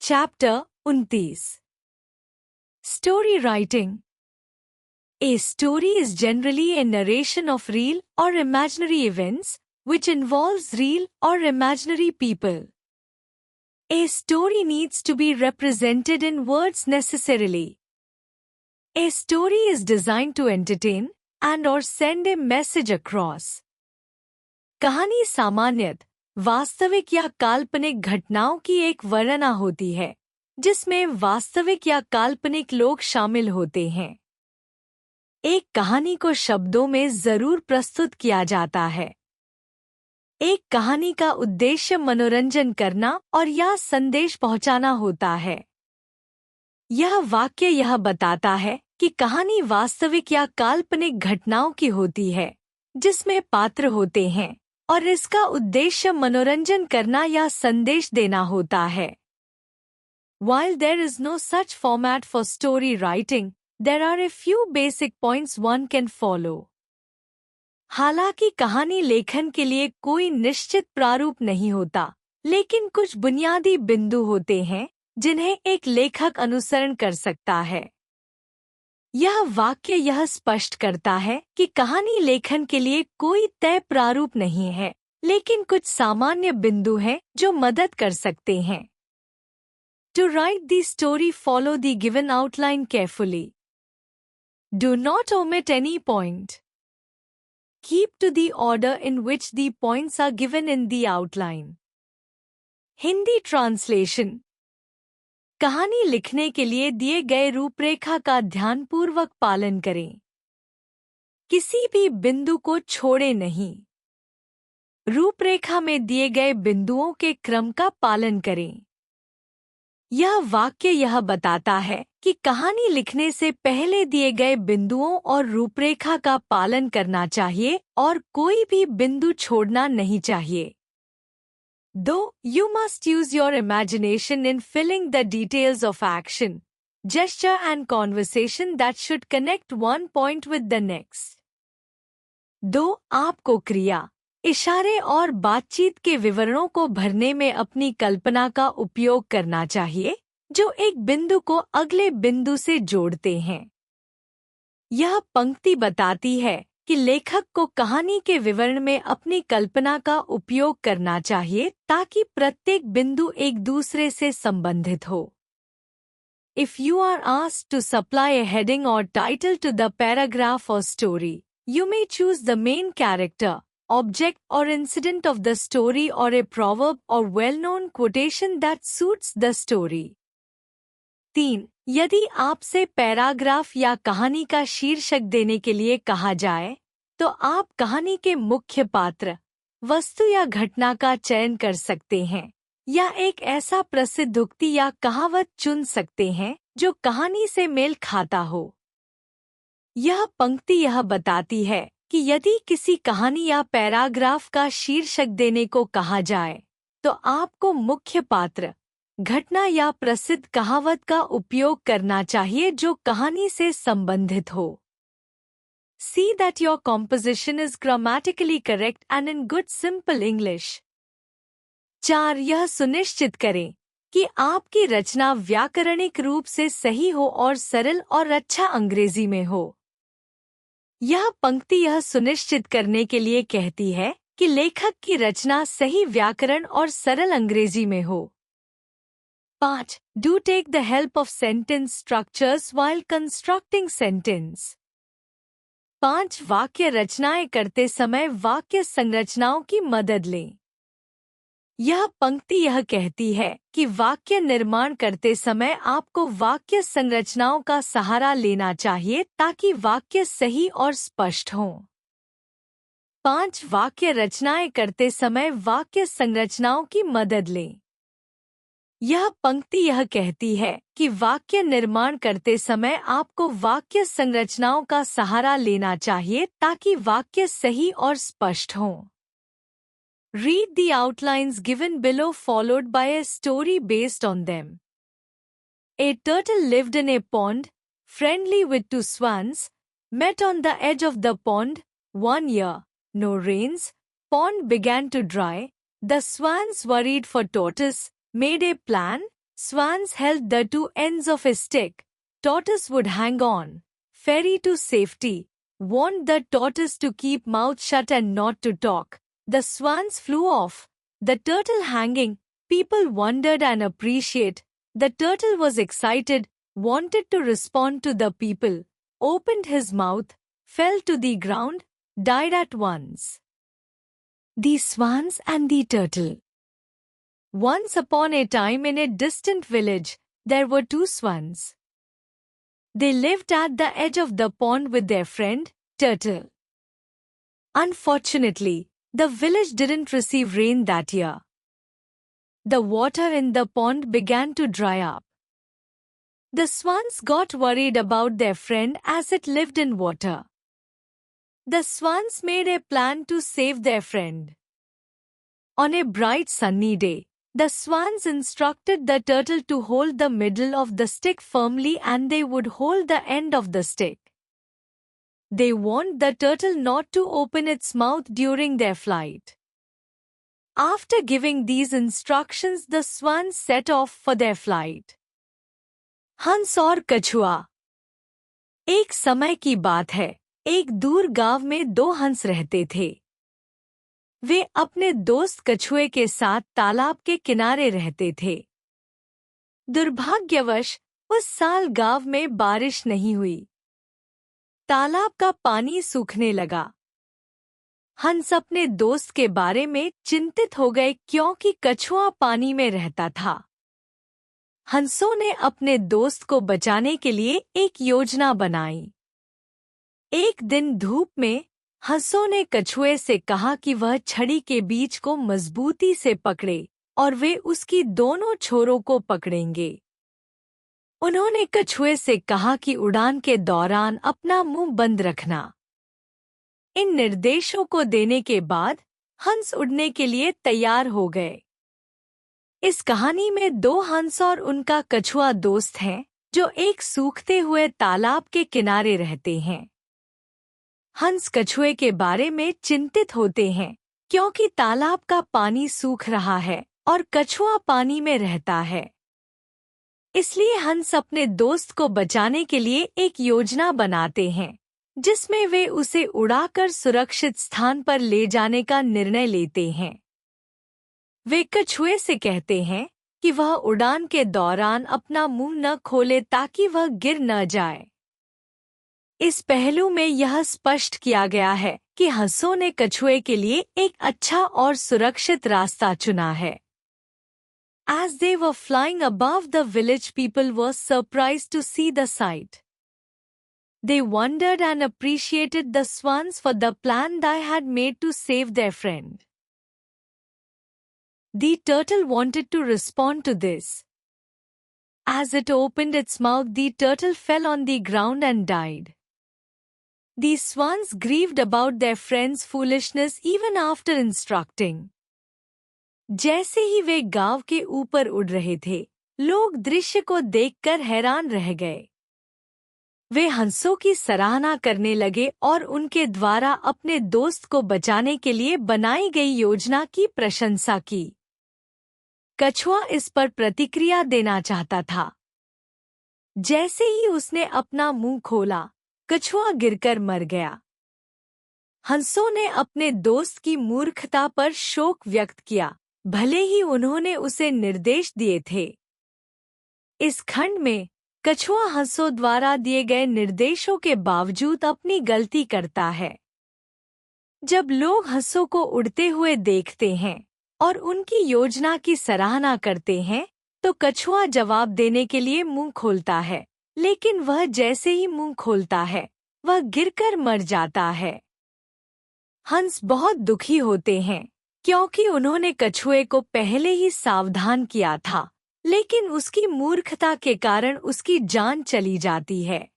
Chapter 29. Story Writing. A story is generally a narration of real or imaginary events, which involves real or imaginary people. A story needs to be represented in words necessarily. A story is designed to entertain and or send a message across. कहानी सामान्यतः वास्तविक या काल्पनिक घटनाओं की एक वर्णना होती है, जिसमें वास्तविक या काल्पनिक लोग शामिल होते हैं। एक कहानी को शब्दों में जरूर प्रस्तुत किया जाता है। एक कहानी का उद्देश्य मनोरंजन करना और या संदेश पहुंचाना होता है। यह वाक्य यह बताता है कि कहानी वास्तविक या काल्पनिक घटनाओं की होती है, जिसमें पात्र होते हैं, और इसका उद्देश्य मनोरंजन करना या संदेश देना होता है। While there is no such format for story writing, there are a few basic points one can follow. हालांकि कहानी लेखन के लिए कोई निश्चित प्रारूप नहीं होता, लेकिन कुछ बुनियादी बिंदु होते हैं जिन्हें एक लेखक अनुसरण कर सकता है। यह वाक्य यह स्पष्ट करता है कि कहानी लेखन के लिए कोई तय प्रारूप नहीं है, लेकिन कुछ सामान्य बिंदु हैं जो मदद कर सकते हैं। To write the story, follow the given outline carefully. Do not omit any point. Keep to the order in which the points are given in the outline. Hindi translation. कहानी लिखने के लिए दिए गए रूपरेखा का ध्यानपूर्वक पालन करें। किसी भी बिंदु को छोड़े नहीं। रूपरेखा में दिए गए बिंदुओं के क्रम का पालन करें। यह वाक्य यह बताता है कि कहानी लिखने से पहले दिए गए बिंदुओं और रूपरेखा का पालन करना चाहिए और कोई भी बिंदु छोड़ना नहीं चाहिए। Though you must use your imagination in filling the details of action, gesture and conversation that should connect one point with the next. Though आपको क्रिया, इशारे और बातचीत के विवरणों को भरने में अपनी कल्पना का उपयोग करना चाहिए, जो एक बिंदु को अगले बिंदु से जोड़ते हैं। यह पंक्ति बताती है कि लेखक को कहानी के विवरण में अपनी कल्पना का उपयोग करना चाहिए ताकि प्रत्येक बिंदु एक दूसरे से संबंधित हो। If you are asked to supply a heading or title to the paragraph or story, you may choose the main character, object or incident of the story or a proverb or well-known quotation that suits the story. 3. यदि आपसे paragraph या कहानी का शीर्षक देने के लिए कहा जाए, तो आप कहानी के मुख्य पात्र, वस्तु या घटना का चयन कर सकते हैं, या एक ऐसा प्रसिद्ध उक्ति या कहावत चुन सकते हैं जो कहानी से मेल खाता हो। यह पंक्ति यह बताती है कि यदि किसी कहानी या पैराग्राफ का शीर्षक देने को कहा जाए, तो आपको मुख्य पात्र, घटना या प्रसिद्ध कहावत का उपयोग करना चाहिए जो कहानी से संबंधित हो। See that your composition is grammatically correct and in good simple English. 4. यह सुनिश्चित करें कि आपकी रचना व्याकरणिक रूप से सही हो और सरल और अच्छा अंग्रेजी में हो। यह पंक्ति यह सुनिश्चित करने के लिए कहती है कि लेखक की रचना सही व्याकरण और सरल अंग्रेजी में हो। 5. Do take the help of sentence structures while constructing sentence. 5. वाक्य रचनाएं करते समय वाक्य संरचनाओं की मदद लें। यह पंक्ति यह कहती है कि वाक्य निर्माण करते समय आपको वाक्य संरचनाओं का सहारा लेना चाहिए ताकि वाक्य सही और स्पष्ट हों। 5. वाक्य रचनाएं करते समय वाक्य संरचनाओं की मदद लें। यह पंक्ति यह कहती है कि वाक्य निर्माण करते समय आपको वाक्य संरचनाओं का सहारा लेना चाहिए ताकि वाक्य सही और स्पष्ट हों। Read the outlines given below followed by a story based on them. A turtle lived in a pond, friendly with two swans, met on the edge of the pond. One year, no rains, pond began to dry. The swans, worried for tortoise, made a plan, Swans held the two ends of a stick. Tortoise would hang on. Fairy to safety warned the tortoise to keep mouth shut and not to talk. The swans flew off. The turtle hanging. People wondered and appreciated. The turtle was excited, wanted to respond to the people, opened his mouth, fell to the ground, died at once. The Swans and the Turtle. Once upon a time in a distant village, there were two swans. They lived at the edge of the pond with their friend, Turtle. Unfortunately, the village didn't receive rain that year. The water in the pond began to dry up. The swans got worried about their friend as it lived in water. The swans made a plan to save their friend. On a bright sunny day, the swans instructed the turtle to hold the middle of the stick firmly and they would hold the end of the stick. They warned the turtle not to open its mouth during their flight. After giving these instructions, the swans set off for their flight. हंस और कछुआ। एक समय की बात है, एक दूर गांव में दो हंस रहते थे। वे अपने दोस्त कछुए के साथ तालाब के किनारे रहते थे। दुर्भाग्यवश उस साल गांव में बारिश नहीं हुई। तालाब का पानी सूखने लगा। हंस अपने दोस्त के बारे में चिंतित हो गए क्योंकि कछुआ पानी में रहता था। हंसों ने अपने दोस्त को बचाने के लिए एक योजना बनाई। एक दिन धूप में हंसों ने कछुए से कहा कि वह छड़ी के बीच को मजबूती से पकड़े और वे उसकी दोनों छोरों को पकड़ेंगे। उन्होंने कछुए से कहा कि उड़ान के दौरान अपना मुंह बंद रखना। इन निर्देशों को देने के बाद हंस उड़ने के लिए तैयार हो गए। इस कहानी में दो हंस और उनका कछुआ दोस्त हैं जो एक सूखते हुए तालाब के किनारे रहते हैं। हंस कछुए के बारे में चिंतित होते हैं क्योंकि तालाब का पानी सूख रहा है और कछुआ पानी में रहता है। इसलिए हंस अपने दोस्त को बचाने के लिए एक योजना बनाते हैं जिसमें वे उसे उड़ाकर सुरक्षित स्थान पर ले जाने का निर्णय लेते हैं। वे कछुए से कहते हैं कि वह उड़ान के दौरान अपना मुंह न खोले ताकि वह गिर न जाए। इस पहलू में यह स्पष्ट किया गया है कि हंसों ने कछुए के लिए एक अच्छा और सुरक्षित रास्ता चुना है। As they were flying above the village, people were surprised to see the sight. They wondered and appreciated the swans for the plan they had made to save their friend. The turtle wanted to respond to this. As it opened its mouth, the turtle fell on the ground and died. The swans grieved about their friend's foolishness even after instructing. जैसे ही वे गांव के ऊपर उड़ रहे थे, लोग दृश्य को देखकर हैरान रह गए। वे हंसों की सराहना करने लगे और उनके द्वारा अपने दोस्त को बचाने के लिए बनाई गई योजना की प्रशंसा की। कछुआ इस पर प्रतिक्रिया देना चाहता था। जैसे ही उसने अपना मुंह खोला, कछुआ गिरकर मर गया। हंसों ने अपने दोस्त की मूर्खता पर शोक व्यक्त किया, भले ही उन्होंने उसे निर्देश दिए थे। इस खंड में कछुआ हंसों द्वारा दिए गए निर्देशों के बावजूद अपनी गलती करता है। जब लोग हंसों को उड़ते हुए देखते हैं और उनकी योजना की सराहना करते हैं, तो कछुआ जवाब देने के लिए मुंह खोलता है, लेकिन वह जैसे ही मुंह खोलता है, वह गिरकर मर जाता है। हंस बहुत दुखी होते हैं क्योंकि उन्होंने कछुए को पहले ही सावधान किया था, लेकिन उसकी मूर्खता के कारण उसकी जान चली जाती है।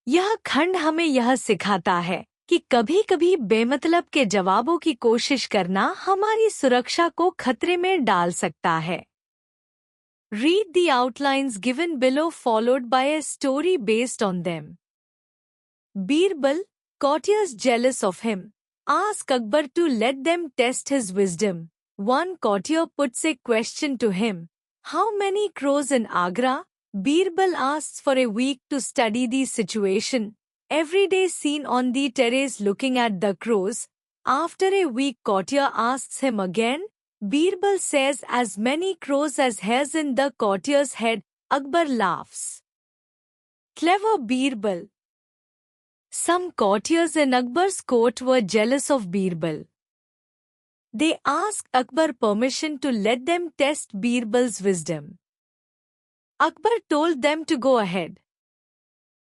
यह खंड हमें यह सिखाता है कि कभी-कभी बेमतलब के जवाबों की कोशिश करना हमारी सुरक्षा को खतरे में डाल सकता है। Read the outlines given below followed by a story based on them. Birbal, courtiers jealous of him, ask Akbar to let them test his wisdom. One courtier puts a question to him. How many crows in Agra? Birbal asks for a week to study the situation. Every day seen on the terrace looking at the crows. After a week, courtier asks him again. Birbal says as many crows as hairs in the courtier's head. Akbar laughs. Clever Birbal. Some courtiers in Akbar's court were jealous of Birbal. They asked Akbar permission to let them test Birbal's wisdom. Akbar told them to go ahead.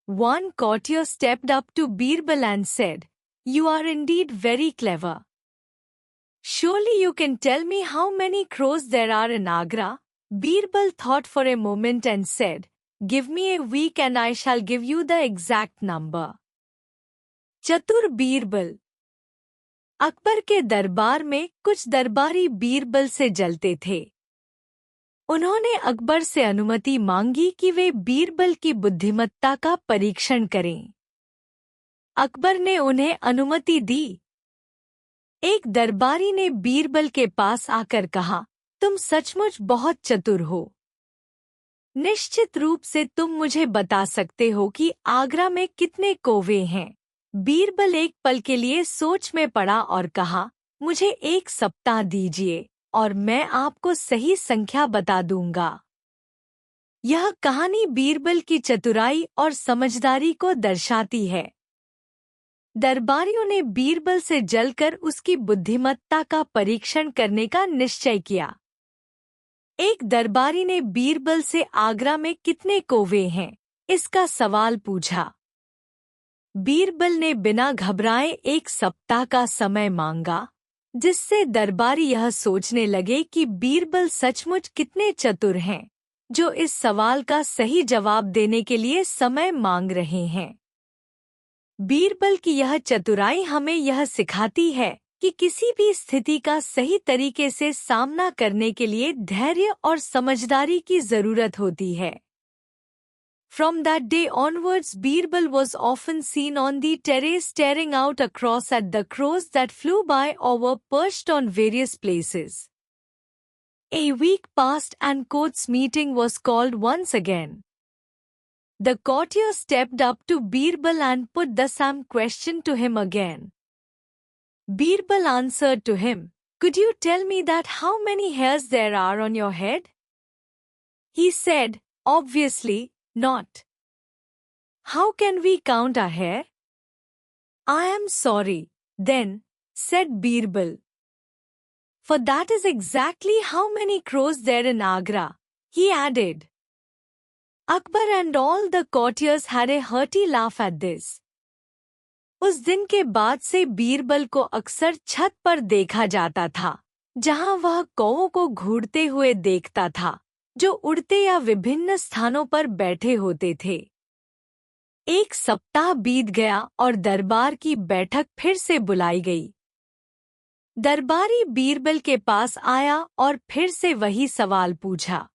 One courtier stepped up to Birbal and said, "You are indeed very clever. Surely you can tell me how many crows there are in Agra?" Birbal thought for a moment and said, "Give me a week and I shall give you the exact number." चतुर बीरबल। अकबर के दरबार में कुछ दरबारी बीरबल से जलते थे। उन्होंने अकबर से अनुमति मांगी कि वे बीरबल की बुद्धिमत्ता का परीक्षण करें। अकबर ने उन्हें अनुमति दी। एक दरबारी ने बीरबल के पास आकर कहा, "तुम सचमुच बहुत चतुर हो। निश्चित रूप से तुम मुझे बता सकते हो कि आगरा में कितने कौवे हैं?" बीरबल एक पल के लिए सोच में पड़ा और कहा, "मुझे 1 सप्ताह दीजिए और मैं आपको सही संख्या बता दूंगा।" यह कहानी बीरबल की चतुराई और समझदारी को दर्शाती है। दरबारियों ने बीरबल से जलकर उसकी बुद्धिमत्ता का परीक्षण करने का निश्चय किया। एक दरबारी ने बीरबल से आगरा में कितने कौवे हैं, इसका सवाल पूछा। बीरबल ने बिना घबराए 1 सप्ताह का समय मांगा, जिससे दरबारी यह सोचने लगे कि बीरबल सचमुच कितने चतुर हैं, जो इस सवाल का सही जवाब देने के लिए समय मांग रहे हैं। बीरबल की यह चतुराई हमें यह सिखाती है कि किसी भी स्थिति का सही तरीके से सामना करने के लिए धैर्य और समझदारी की जरूरत होती है। From that day onwards, Birbal was often seen on the terrace staring out across at the crows that flew by or were perched on various places. A week passed and court's meeting was called once again. The courtier stepped up to Birbal and put the same question to him again. Birbal answered to him, "Could you tell me that how many hairs there are on your head?" He said, "Obviously not. How can we count a hair?" "I am sorry, then," said Birbal. "For that is exactly how many crows there in Agra," he added. Akbar and all the courtiers had a hearty laugh at this. उस दिन के बाद से बीरबल को अक्सर छत पर देखा जाता था, जहां वह कौवों को घूरते हुए देखता था, जो उड़ते या विभिन्न स्थानों पर बैठे होते थे। 1 सप्ताह बीत गया और दरबार की बैठक फिर से बुलाई गई। दरबारी बीरबल के पास आया और फिर से वही सवाल पूछा।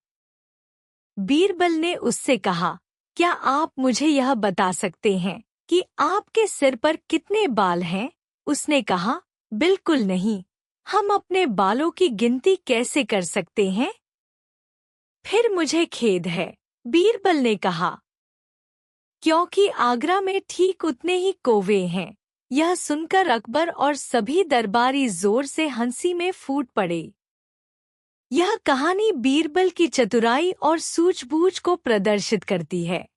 बीरबल ने उससे कहा, "क्या आप मुझे यह बता सकते हैं कि आपके सिर पर कितने बाल हैं?" उसने कहा, "बिल्कुल नहीं। हम अपने बालों की गिनती कैसे कर सकते हैं?" "फिर मुझे खेद है," बीरबल ने कहा, "क्योंकि आगरा में ठीक उतने ही कौवे हैं।" यह सुनकर अकबर और सभी दरबारी जोर से हंसी में फूट पड़े। यह कहानी बीरबल की चतुराई और सूझबूझ को प्रदर्शित करती है।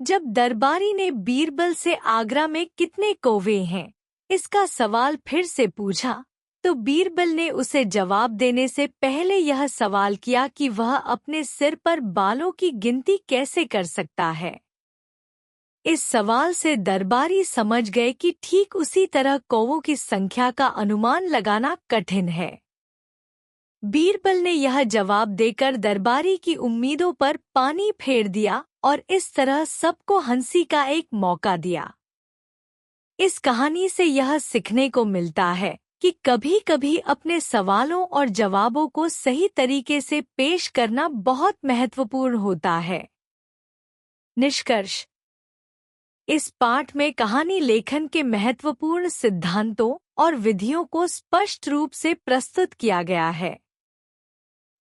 जब दरबारी ने बीरबल से आगरा में कितने कौवे हैं, इसका सवाल फिर से पूछा, तो बीरबल ने उसे जवाब देने से पहले यह सवाल किया कि वह अपने सिर पर बालों की गिनती कैसे कर सकता है। इस सवाल से दरबारी समझ गए कि ठीक उसी तरह कौवों की संख्या का अनुमान लगाना कठिन है। बीरबल ने यह जवाब देकर दरबारी की उम्मीदों पर पानी फेर दिया और इस तरह सबको हंसी का एक मौका दिया। इस कहानी से यह सीखने को मिलता है कि कभी-कभी अपने सवालों और जवाबों को सही तरीके से पेश करना बहुत महत्वपूर्ण होता है। निष्कर्ष: इस पाठ में कहानी लेखन के महत्वपूर्ण सिद्धांतों और विधियों को स्पष्ट रूप से प्रस्तुत किया गया है।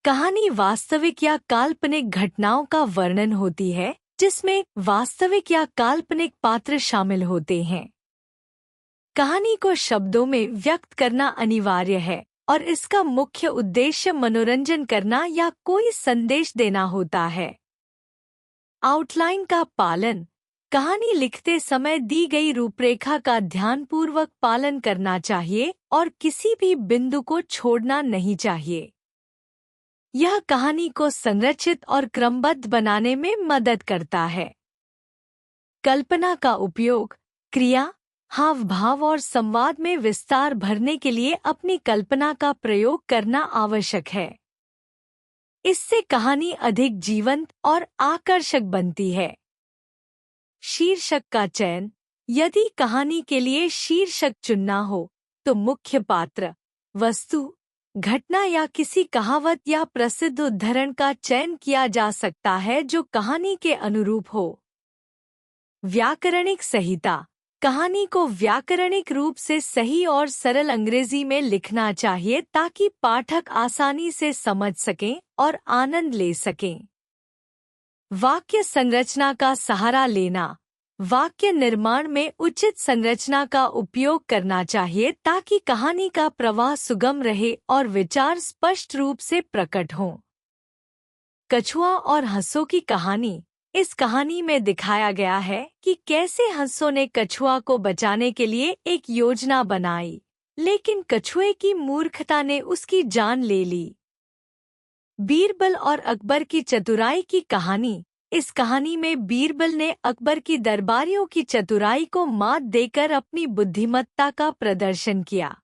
कहानी वास्तविक या काल्पनिक घटनाओं का वर्णन होती है जिसमें वास्तविक या काल्पनिक पात्र शामिल होते हैं। कहानी को शब्दों में व्यक्त करना अनिवार्य है और इसका मुख्य उद्देश्य मनोरंजन करना या कोई संदेश देना होता है। आउटलाइन का पालन। कहानी लिखते समय दी गई रूपरेखा का ध्यानपूर्वक पालन करना चाहिए और किसी भी बिंदु को छोड़ना नहीं चाहिए। यह कहानी को संरचित और क्रमबद्ध बनाने में मदद करता है। कल्पना का उपयोग। क्रिया, हाव भाव और संवाद में विस्तार भरने के लिए अपनी कल्पना का प्रयोग करना आवश्यक है। इससे कहानी अधिक जीवंत और आकर्षक बनती है। शीर्षक का चयन। यदि कहानी के लिए शीर्षक चुनना हो तो मुख्य पात्र, वस्तु, घटना या किसी कहावत या प्रसिद्ध उद्धरण का चयन किया जा सकता है जो कहानी के अनुरूप हो। व्याकरणिक संहिता। कहानी को व्याकरणिक रूप से सही और सरल अंग्रेजी में लिखना चाहिए ताकि पाठक आसानी से समझ सकें और आनंद ले सकें। वाक्य संरचना का सहारा लेना। वाक्य निर्माण में उचित संरचना का उपयोग करना चाहिए ताकि कहानी का प्रवाह सुगम रहे और विचार स्पष्ट रूप से प्रकट हों। कछुआ और हंसों की कहानी। इस कहानी में दिखाया गया है कि कैसे हंसों ने कछुआ को बचाने के लिए एक योजना बनाई, लेकिन कछुए की मूर्खता ने उसकी जान ले ली। बीरबल और अकबर की चतुराई की कहानी। इस कहानी में बीरबल ने अकबर की दरबारियों की चतुराई को मात देकर अपनी बुद्धिमत्ता का प्रदर्शन किया।